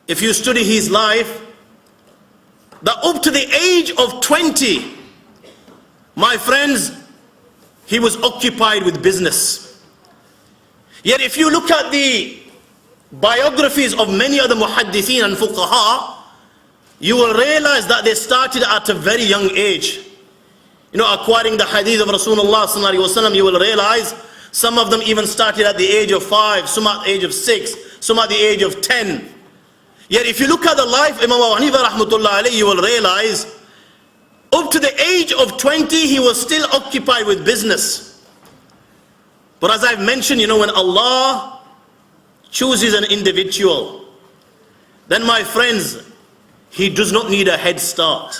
if you study his life, that up to the age of 20, my friends, he was occupied with business. Yet if you look at the biographies of many other muhaddithin and fuqaha, you will realize that they started at a very young age. You know, acquiring the hadith of Rasulullah sallallahu alaihi wasallam, you will realize some of them even started at the age of 5, some at the age of 6, some at the age of 10. Yet if you look at the life of Imam Abu Haneefa rahmatullah alayhi, you will realize up to the age of 20 he was still occupied with business. But as I've mentioned, you know, when Allah chooses an individual, then my friends, he does not need a head start.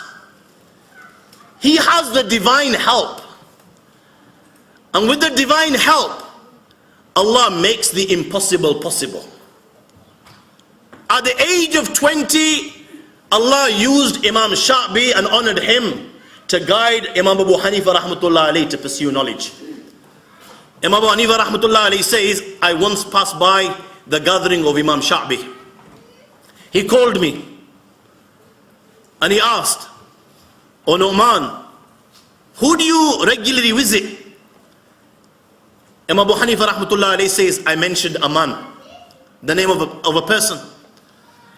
He has the divine help. And with the divine help, Allah makes the impossible possible. At the age of 20, Allah used Imam Sha'bi and honored him to guide Imam Abu Haneefa rahmatullah alayhi to pursue knowledge. Imam Abu Haneefa rahmatullah alayhi says, I once passed by the gathering of Imam Sha'bi. He called me and he asked, "O Nu'man, who do you regularly visit?" Imam Abu Haneefa rahmatullah alayhi says, I mentioned a man, the name of a person.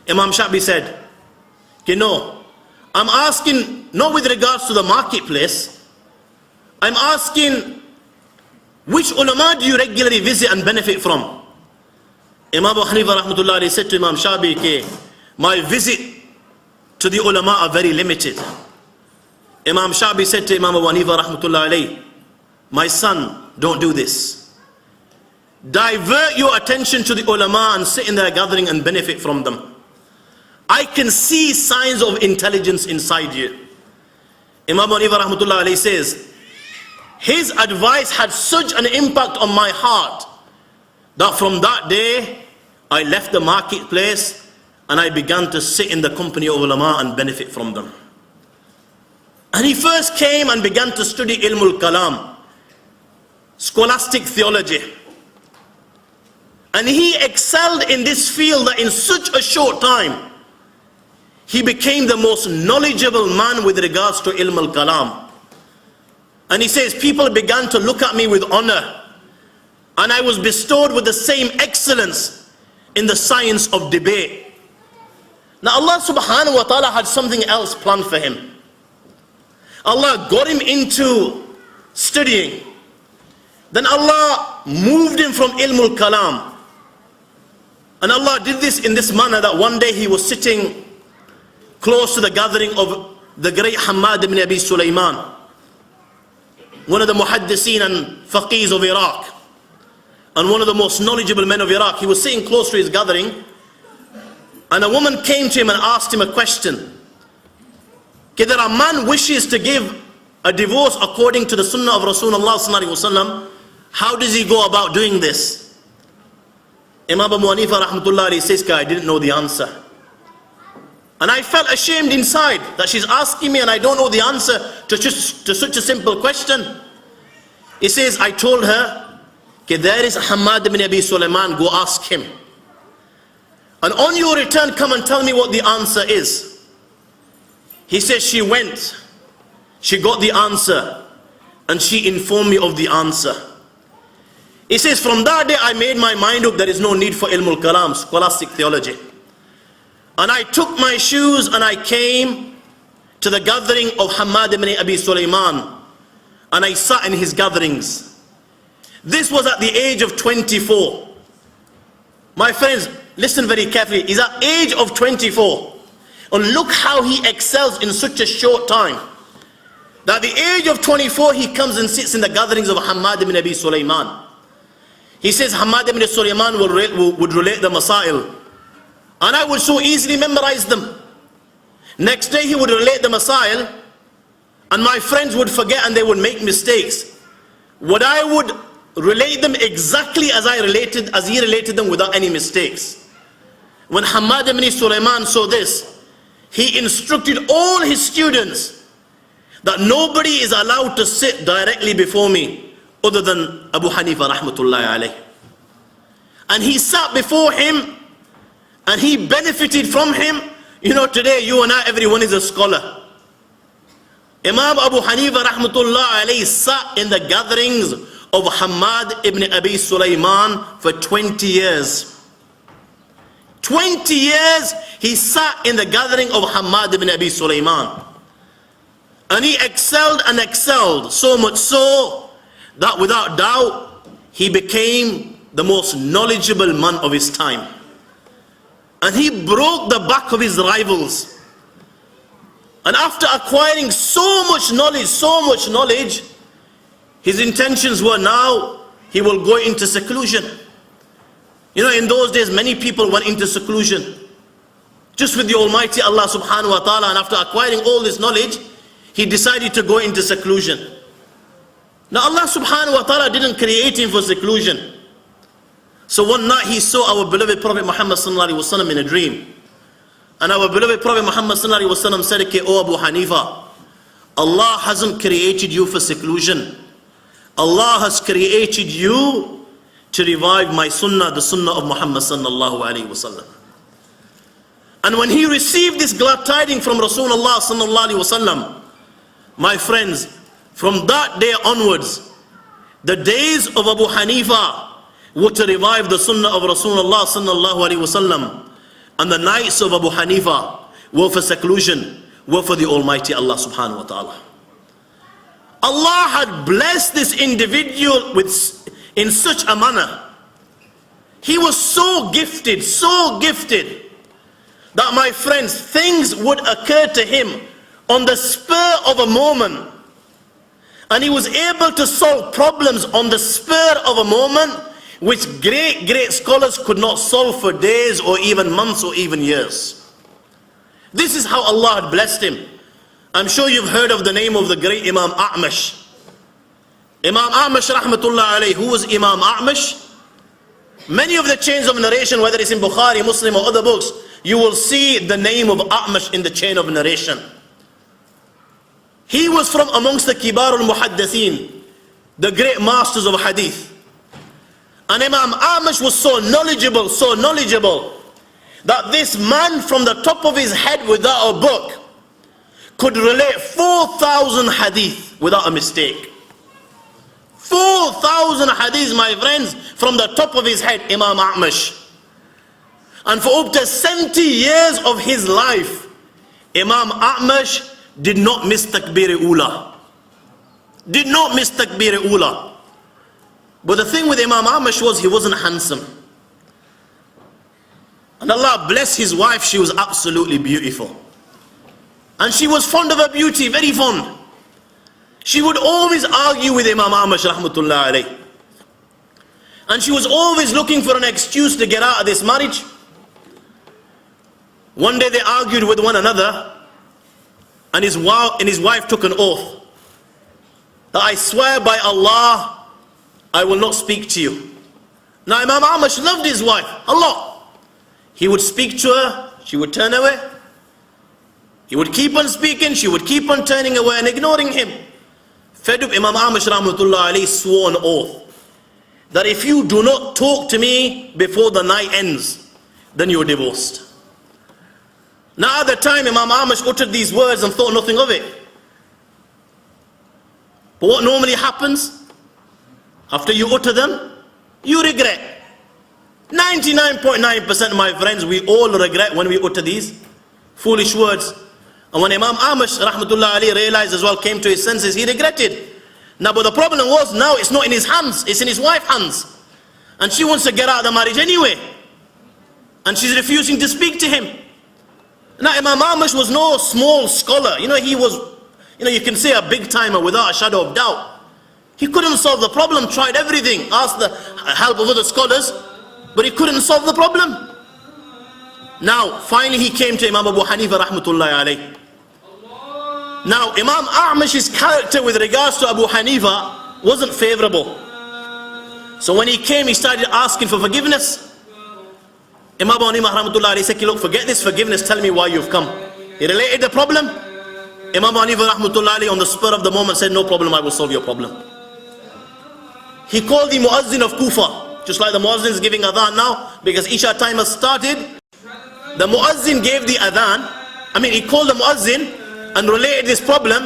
Imam Sha'bi said, "Okay, no, I'm asking not with regards to the marketplace, I'm asking which ulama do you regularly visit and benefit from?" Imam Abu Haneefa rahmatullah alayhi said to Imam Sha'bi, "Okay, my visit to the ulama are very limited." Imam Sha'bi said to Imam Abu Haneefa rahmatullah alayhi, "My son, don't do this. Divert your attention to the ulama and sit in their gathering and benefit from them. I can see signs of intelligence inside you." Imam Abu Haneefa rahmatullah alayhi says, his advice had such an impact on my heart that from that day I left the marketplace and I began to sit in the company of ulama and benefit from them. And he first came and began to study ilmul kalam, scholastic theology. And he excelled in this field that in such a short time he became the most knowledgeable man with regards to ilm al-kalam. And he says, people began to look at me with honor, and I was bestowed with the same excellence in the science of debate. Now Allah subhanahu wa ta'ala had something else planned for him. Allah got him into studying. Then Allah moved him from ilm al-kalam. And Allah did this in this manner that one day he was sitting close to the gathering of the great Hammad ibn Abi Sulaiman, one of the muhaddiseen and faqihs of Iraq, and one of the most knowledgeable men of Iraq. He was sitting close to his gathering, and a woman came to him and asked him a question. That a man wishes to give a divorce according to the sunnah of Rasulullah sallallahu alaihi wasallam, how does he go about doing this? Imam Abu Haneefa rahmatullah alayhi says, I didn't know the answer. And I felt ashamed inside that she's asking me and I don't know the answer to such a simple question. He says, I told her, okay, there is Hammad ibn Abi Sulaiman, go ask him. And on your return, come and tell me what the answer is. He says she went, she got the answer, and she informed me of the answer. He says, from that day I made my mind up there is no need for ilmul kalam, scholastic theology. And I took my shoes and I came to the gathering of Hammad ibn Abi Sulaiman, and I sat in his gatherings. This was at the age of 24. My friends, listen very carefully. He's at the age of 24. And look how he excels in such a short time. That at the age of 24, he comes and sits in the gatherings of Hammad ibn Abi Sulaiman. He says Hammad ibn Sulaiman would relate the masail, and I would so easily memorize them. Next day he would relate the masail, and my friends would forget and they would make mistakes. What I would relate them exactly as he related them without any mistakes. When Hammad ibn Sulaiman saw this, he instructed all his students that nobody is allowed to sit directly before me other than Abu Haneefa rahmatullahi alayhi. And he sat before him, And he benefited from him. You know, today you and I, everyone is a scholar. Imam Abu Haneefa rahmatullah alayhi sat in the gatherings of Hamad ibn Abi Sulaiman for 20 years. 20 years he sat in the gathering of Hamad ibn Abi Sulaiman. And he excelled and excelled, so much so that without doubt he became the most knowledgeable man of his time. And he broke the back of his rivals. And after acquiring so much knowledge, his intentions were now he will go into seclusion. You know, in those days many people went into seclusion just with the Almighty Allah subhanahu wa ta'ala, and after acquiring all this knowledge, he decided to go into seclusion. Now Allah subhanahu wa ta'ala didn't create him for seclusion. So one night he saw our beloved Prophet Muhammad sallallahu alaihi wasallam in a dream. And our beloved Prophet Muhammad sallallahu alaihi wasallam said, "Okay, O Abu Haneefa, Allah hasn't created you for seclusion. Allah has created you to revive my sunnah, the sunnah of Muhammad sallallahu alaihi wasallam." And when he received this glad tidings from Rasulullah sallallahu alaihi wasallam, my friends, from that day onwards, the days of Abu Haneefa were to revive the sunnah of Rasulullah sallallahu alaihi wasallam, and the nights of Abu Haneefa were for seclusion, were for the Almighty Allah subhanahu wa ta'ala. Allah had blessed this individual in such a manner. He was so gifted, that my friends, things would occur to him on the spur of a moment. And he was able to solve problems on the spur of a moment, which great scholars could not solve for days or even months or even years. This is how Allah had blessed him. I'm sure you've heard of the name of the great Imam A'mash. Imam A'mash rahmatullah alayhi. Who was Imam A'mash? Many of the chains of narration, whether it's in Bukhari, Muslim or other books, you will see the name of A'mash in the chain of narration. He was from amongst the Kibar al-Muhaddithin, the great masters of hadith. And Imam A'mash was so knowledgeable, that this man from the top of his head without a book could relate 4,000 hadith without a mistake. 4,000 hadiths, my friends, from the top of his head, Imam A'mash. And for up to 70 years of his life, Imam A'mash did not miss takbir-e-ula. Did not miss takbir-e-ula. But the thing with Imam A'mash was he wasn't handsome. And Allah bless his wife, she was absolutely beautiful. And she was fond of her beauty, very fond. She would always argue with Imam A'mash rahmatullah alayh. And she was always looking for an excuse to get out of this marriage. One day they argued with one another, and his wife took an oath that I swear by Allah, I will not speak to you. Now Imam A'mash loved his wife a lot. He would speak to her, she would turn away. He would keep on speaking, she would keep on turning away and ignoring him. Fed up, Imam A'mash rahmatullah alayhi swore an oath that if you do not talk to me before the night ends, then you're divorced. Now at the time Imam A'mash uttered these words and thought nothing of it. But what normally happens? After you utter them, you regret. 99.9% of my friends, we all regret when we utter these foolish words. And when Imam A'mash rahmatullah alayhi realized as well, came to his senses, he regretted. Now but the problem was, now it's not in his hands, it's in his wife's hands. And she wants to get out of the marriage anyway. And she's refusing to speak to him. Now Imam A'mash was no small scholar. You know, he was, you can say a big timer without a shadow of doubt. He couldn't solve the problem, tried everything, asked the help of other scholars, but he couldn't solve the problem. Now, finally he came to Imam Abu Haneefa rahmatullahi alayh. Now, Imam A'mash's character with regards to Abu Haneefa wasn't favorable. So when he came, he started asking for forgiveness. Imam Abu Haneefa rahmatullahi alayhi said, look, forget this forgiveness, tell me why you've come. He related the problem. Imam Abu Haneefa rahmatullahi alayhi on the spur of the moment said, no problem, I will solve your problem. He called the muazzin of Kufa, just like the muazzin is giving adhan now, because Isha time has started. The muazzin gave the adhan. He called the muazzin and related this problem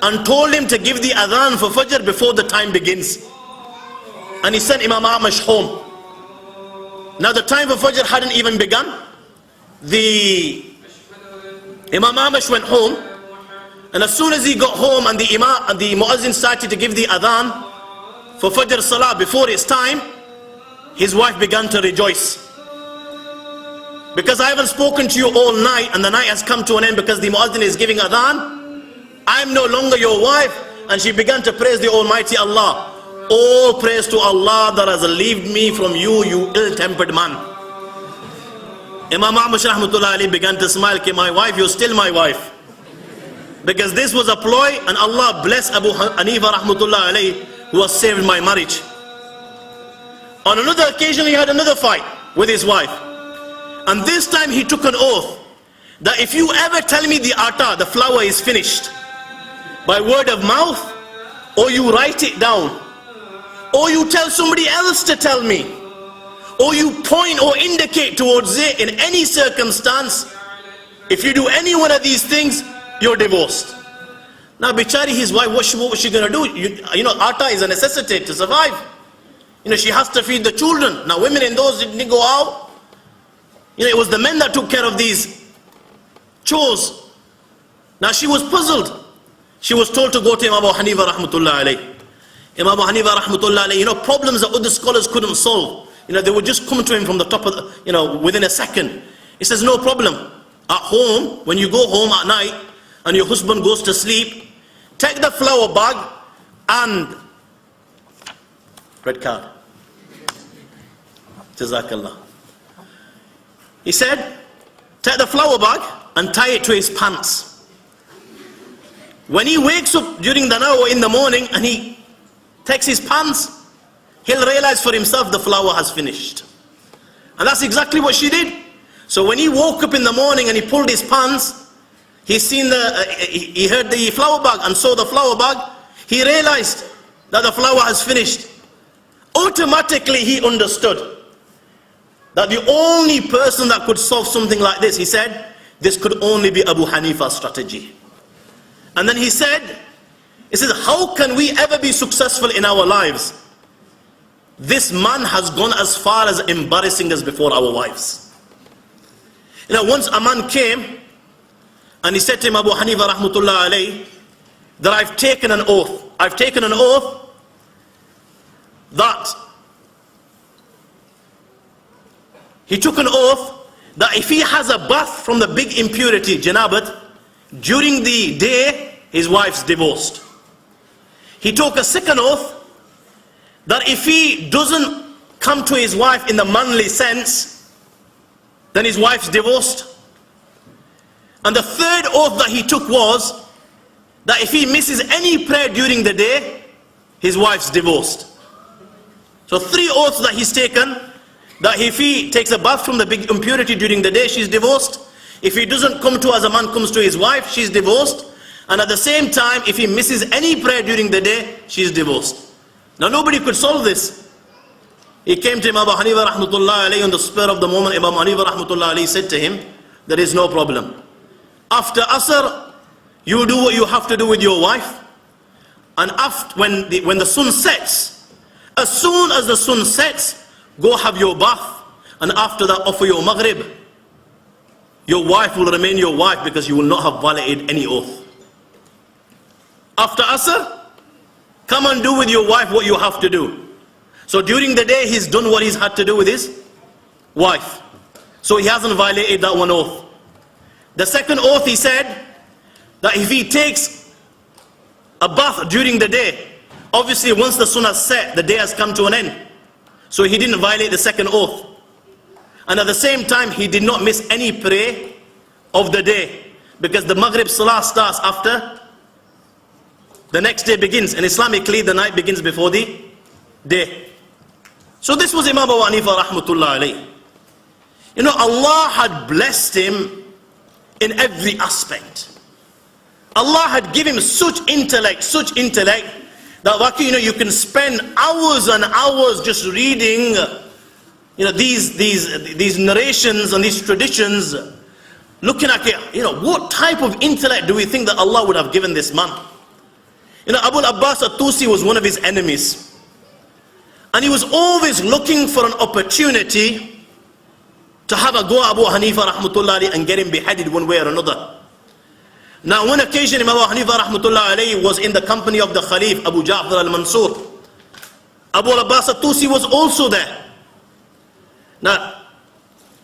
and told him to give the adhan for Fajr before the time begins. And he sent Imam Amash home. Now the time for Fajr hadn't even begun. The Imam Amash went home, and as soon as he got home and the muazzin started to give the adhan for Fajr Salah before its time, his wife began to rejoice. Because I haven't spoken to you all night and the night has come to an end because the muazzin is giving adhan, I am no longer your wife. And she began to praise the Almighty Allah. All praise to Allah that has relieved me from you, you ill-tempered man. Imam Amash rahmatullah alayhi began to smile, okay, my wife, you're still my wife. Because this was a ploy, and Allah bless Abu Haneefa rahmatullah alayhi, who has saved my marriage. On another occasion he had another fight with his wife. And this time he took an oath that if you ever tell me the atta, the flour is finished, by word of mouth, or you write it down, or you tell somebody else to tell me, or you point or indicate towards it in any circumstance, if you do any one of these things, you're divorced. Now bichari, his wife, what was she going to do? You know, atta is a necessity to survive. You know, she has to feed the children. Now women in those didn't go out. You know, it was the men that took care of these chores. Now she was puzzled. She was told to go to Imam Abu Haneefa rahmatullah alayhi. Imam Abu Haneefa rahmatullah alayhi, you know, problems that other scholars couldn't solve. You know, they would just come to him from the top of the, you know, within a second. He says, no problem. At home, when you go home at night and your husband goes to sleep, take the flour bag and red card. Jazakallah. He said, take the flour bag and tie it to his pants. When he wakes up during the night or in the morning and he takes his pants, he'll realize for himself the flour has finished. And that's exactly what she did. So when he woke up in the morning and he pulled his pants, he heard the flour bag and saw the flour bag. He realized that the flour has finished. Automatically he understood that the only person that could solve something like this, he said, this could only be Abu Haneefa's strategy. And then he said, how can we ever be successful in our lives? This man has gone as far as embarrassing us before our wives. You know, once a man came and he said to him, Abu Haneefa rahmatullah alayhi, that I've taken an oath. I've taken an oath that he took an oath that if he has a bath from the big impurity, janabat, during the day, his wife's divorced. He took a second oath that if he doesn't come to his wife in the manly sense, then his wife's divorced. And the third oath that he took was that if he misses any prayer during the day, his wife's divorced. So 3 oaths that he's taken, that if he takes a bath from the big impurity during the day, she's divorced. If he doesn't come to as a man comes to his wife, she's divorced. And at the same time, if he misses any prayer during the day, she's divorced. Now nobody could solve this. He came to Imam Abu Haneefa rahmatullah alayhi on the spur of the moment. Imam Haneefa rahmatullah alayhi said to him, there is no problem. After Asr, you do what you have to do with your wife. And after, when the sun sets, as soon as the sun sets, go have your bath. And after that, offer your maghrib. Your wife will remain your wife because you will not have violated any oath. After Asr, come and do with your wife what you have to do. So during the day, he's done what he's had to do with his wife. So he hasn't violated that one oath. The second oath, he said that if he takes a bath during the day, obviously once the sun has set, the day has come to an end. So he didn't violate the second oath. And at the same time, he did not miss any prayer of the day, because the Maghrib Salah starts after the next day begins, and Islamically the night begins before the day. So this was Imam Abu Haneefa rahmatullah alayhi. You know, Allah had blessed him in every aspect. Allah had given him such intellect that, you know, you can spend hours and hours just reading, these narrations and these traditions, looking at it, what type of intellect do we think that Allah would have given this man? Abu Abbas at-Tusi was one of his enemies, and he was always looking for an opportunity to have a go at Abu Haneefa rahmatullah alayhi and get him beheaded one way or another. Now, one occasion, Imam Abu Haneefa rahmatullah alayhi was in the company of the Khalif Abu Ja'far al-Mansur. Abu Abbas at-Tusi was also there. Now,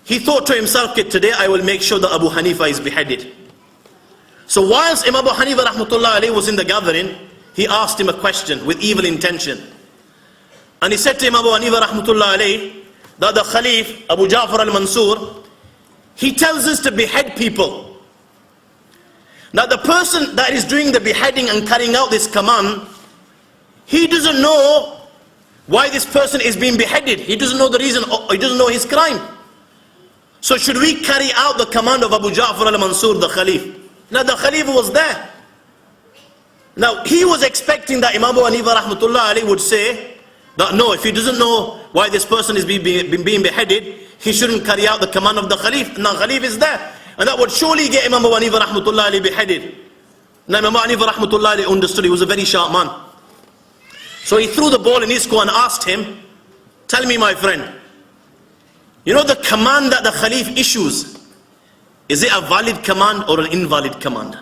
he thought to himself, today I will make sure that Abu Haneefa is beheaded. So whilst Imam Abu Haneefa rahmatullah alayhi was in the gathering, he asked him a question with evil intention. And he said to Imam Abu Haneefa rahmatullah alayhi that the Khalif Abu Ja'far al-Mansur, he tells us to behead people. Now the person that is doing the beheading and carrying out this command, he doesn't know why this person is being beheaded. He doesn't know the reason, he doesn't know his crime. So should we carry out the command of Abu Ja'far al-Mansur, the Khalif? Now the Khalif was there. Now he was expecting that Imam Abu Haneefa rahmatullah alayhi would say that no, if he doesn't know why this person is being beheaded, he shouldn't carry out the command of the Khalif. Now Khalif is there, and that would surely get Imam Abu Haneefa rahmatullah alayhi beheaded. Now Imam Abu Haneefa rahmatullah alayhi understood. He was a very sharp man. So he threw the ball in his court and asked him, tell me, my friend, the command that the Khalif issues, is it a valid command or an invalid command?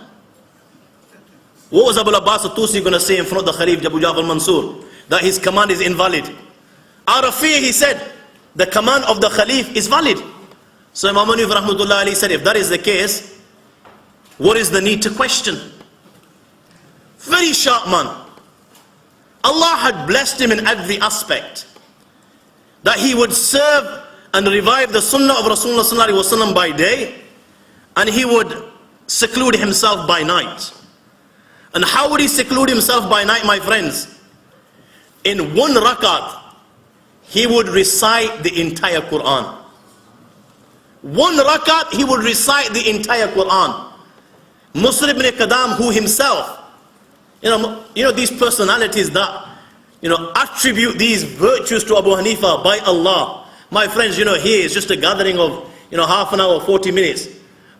What was Abu Abbas at-Tusi going to say in front of the Khalif Abu Ja'far al-Mansur? That his command is invalid. Out of fear, he said, the command of the Khalif is valid. So Imam Abu Haneefa rahmatullah alayhi said, if that is the case, what is the need to question? Very sharp man. Allah had blessed him in every aspect, that he would serve and revive the sunnah of Rasulullah sallallahu alaihi wasallam by day, and he would seclude himself by night. And how would he seclude himself by night, my friends? In one rakat, he would recite the entire Quran. One rakat, he would recite the entire Quran. Muslim ibn Qadam, who himself, these personalities that, attribute these virtues to Abu Haneefa by Allah. My friends, here is just a gathering of, half an hour, 40 minutes.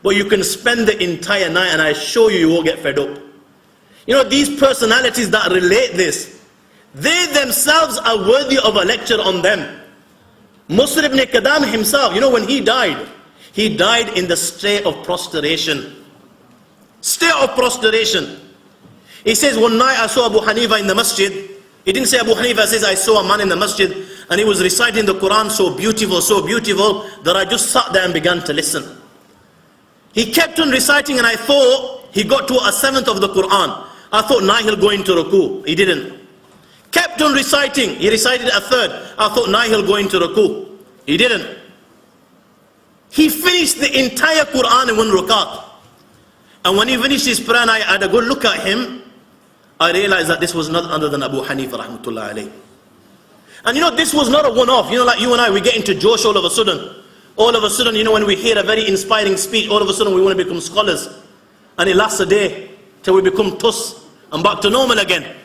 But you can spend the entire night, and I assure you, you won't get fed up. These personalities that relate this, they themselves are worthy of a lecture on them. Muslim ibn Qadam himself, when he died in the state of prostration. State of prostration. He says, one night I saw Abu Haneefa in the masjid. He didn't say Abu Haneefa, says I saw a man in the masjid and he was reciting the Quran so beautiful that I just sat there and began to listen. He kept on reciting and I thought he got to a seventh of the Quran. I thought now he'll go into ruku. He didn't. Kept on reciting. He recited a third. I thought now he'll go into ruku. He didn't. He finished the entire Quran in one rakat. And when he finished his prayer and I had a good look at him, I realized that this was none other than Abu Haneefa rahmatullah alayhi. And this was not a one-off. Like you and I, we get into Josh all of a sudden. All of a sudden, when we hear a very inspiring speech, all of a sudden we want to become scholars. And it lasts a day till we become tuss and back to normal again.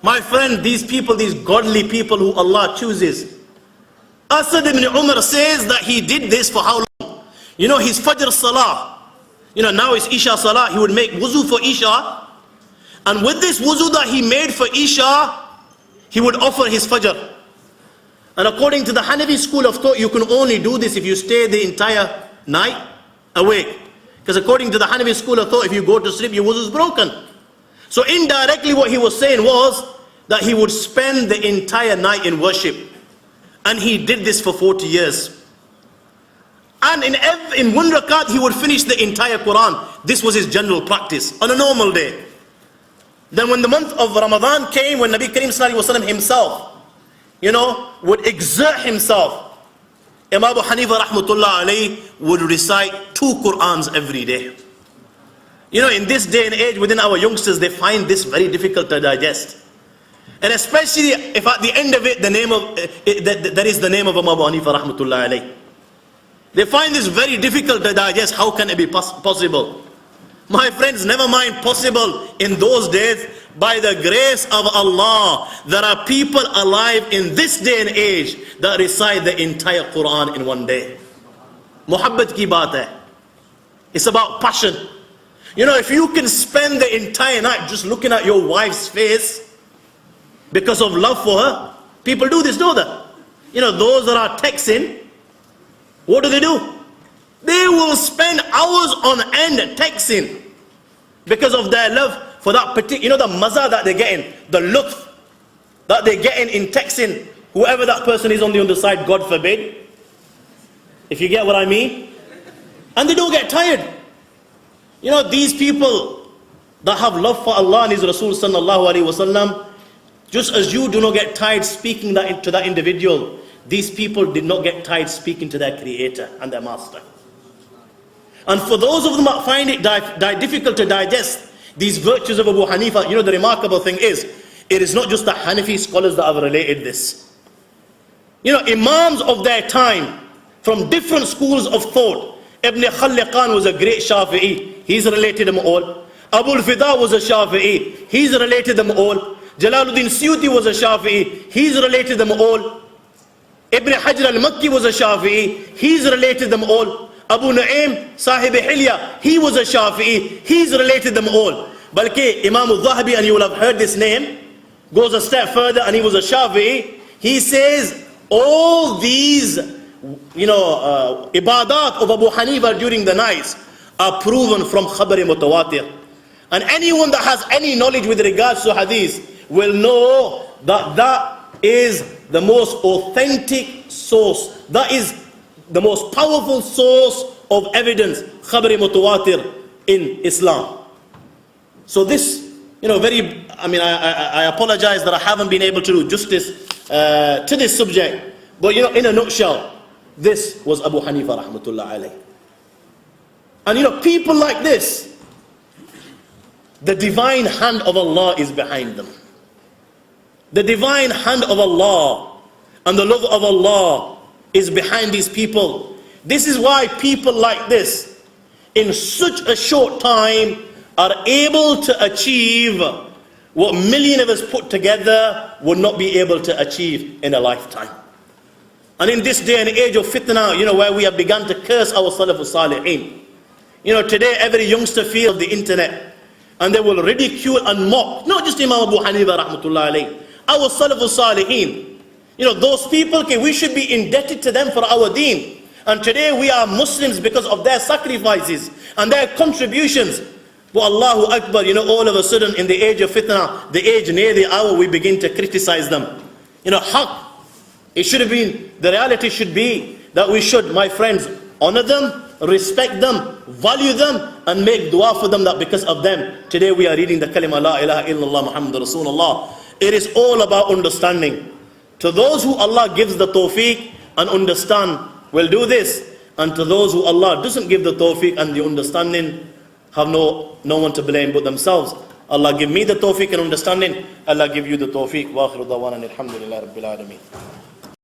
My friend, these people, these godly people who Allah chooses. Asad ibn Umar says that he did this for how long? His Fajr Salah. Now it's Isha Salah. He would make wuzu for Isha. And with this wuzu that he made for Isha, he would offer his Fajr. And according to the Hanafi school of thought, you can only do this if you stay the entire night awake. Because according to the Hanafi school of thought, if you go to sleep, your wuzu is broken. So indirectly what he was saying was that he would spend the entire night in worship. And he did this for 40 years. And in one rakat, he would finish the entire Quran. This was his general practice on a normal day. Then when the month of Ramadan came, when Nabi Kareem Sallallahu Alaihi Wasallam himself, would exert himself, Imam Abu Haneefa rahmatullah alayhi would recite 2 Qur'ans every day. In this day and age, within our youngsters, they find this very difficult to digest. And especially if at the end of it, that is the name of Imam Abu Haneefa rahmatullah alayhi. They find this very difficult to digest. How can it be possible? My friends, never mind possible in those days, by the grace of Allah, there are people alive in this day and age that recite the entire Quran in one day. Muhabbat ki baat hai. It's about passion. You know, if you can spend the entire night just looking at your wife's face because of love for her, people do this, don't they? You know, those that are texting, what do? They will spend hours on end texting because of their love for that particular, you know, the maza that they're getting, the lutf that they're getting in texting whoever that person is on the other side, God forbid. If you get what I mean. And they don't get tired. You know, these people that have love for Allah and His Rasul sallallahu alaihi wasallam, just as you do not get tired speaking that to that individual, these people did not get tired speaking to their Creator and their Master. And for those of them that find it difficult to digest these virtues of Abu Haneefa, you know, the remarkable thing is, it is not just the Hanafi scholars that have related this. You know, Imams of their time, from different schools of thought. Ibn Khalliqan was a great Shafi'i, he's related them all. Abu al-Fida was a Shafi'i, he's related them all. Jalaluddin Suyuti was a Shafi'i, he's related them all. Ibn Hajar al-Makki was a Shafi'i, he's related them all. Abu Nu'aym, Sahib Hilya, he was a Shafi'i, he's related them all. Balki Imam al-Zahabi, and you will have heard this name, goes a step further and he was a Shafi'i. He says all these, you know, ibadat of Abu Haneefa during the nights are proven from khabari mutawatir. And anyone that has any knowledge with regards to hadith will know that that is the most authentic source, that is the most powerful source of evidence, khabari mutawatir in Islam. So this, you know, I apologize that I haven't been able to do justice to this subject, but you know, in a nutshell, this was Abu Haneefa rahmatullah alayh. And you know, people like this, the divine hand of Allah is behind them. The divine hand of Allah and the love of Allah is behind these people. This is why people like this, in such a short time, are able to achieve what millions of us put together would not be able to achieve in a lifetime. And in this day and age of fitna, you know, where we have begun to curse our Salafus Salihin. You know, today every youngster feels the internet, and they will ridicule and mock, not just Imam Abu Haneefa rahmatullah alayh, our Salafus Salihin. You know, those people, okay, we should be indebted to them for our deen. And today we are Muslims because of their sacrifices and their contributions. But Allahu Akbar, you know, all of a sudden in the age of fitna, the age near the hour, we begin to criticize them. You know, haqq, it should have been, the reality should be that we should, my friends, honor them, respect them, value them, and make dua for them, that because of them, today we are reading the kalima la ilaha illallah Muhammad Rasulullah. It is all about understanding. To those who Allah gives the tawfiq and understand, will do this. And to those who Allah doesn't give the tawfiq and the understanding, have no one to blame but themselves. Allah give me the tawfiq and understanding. Allah give you the tawfiq. Wa akhiru dawana alhamdulillahi rabbil alameen.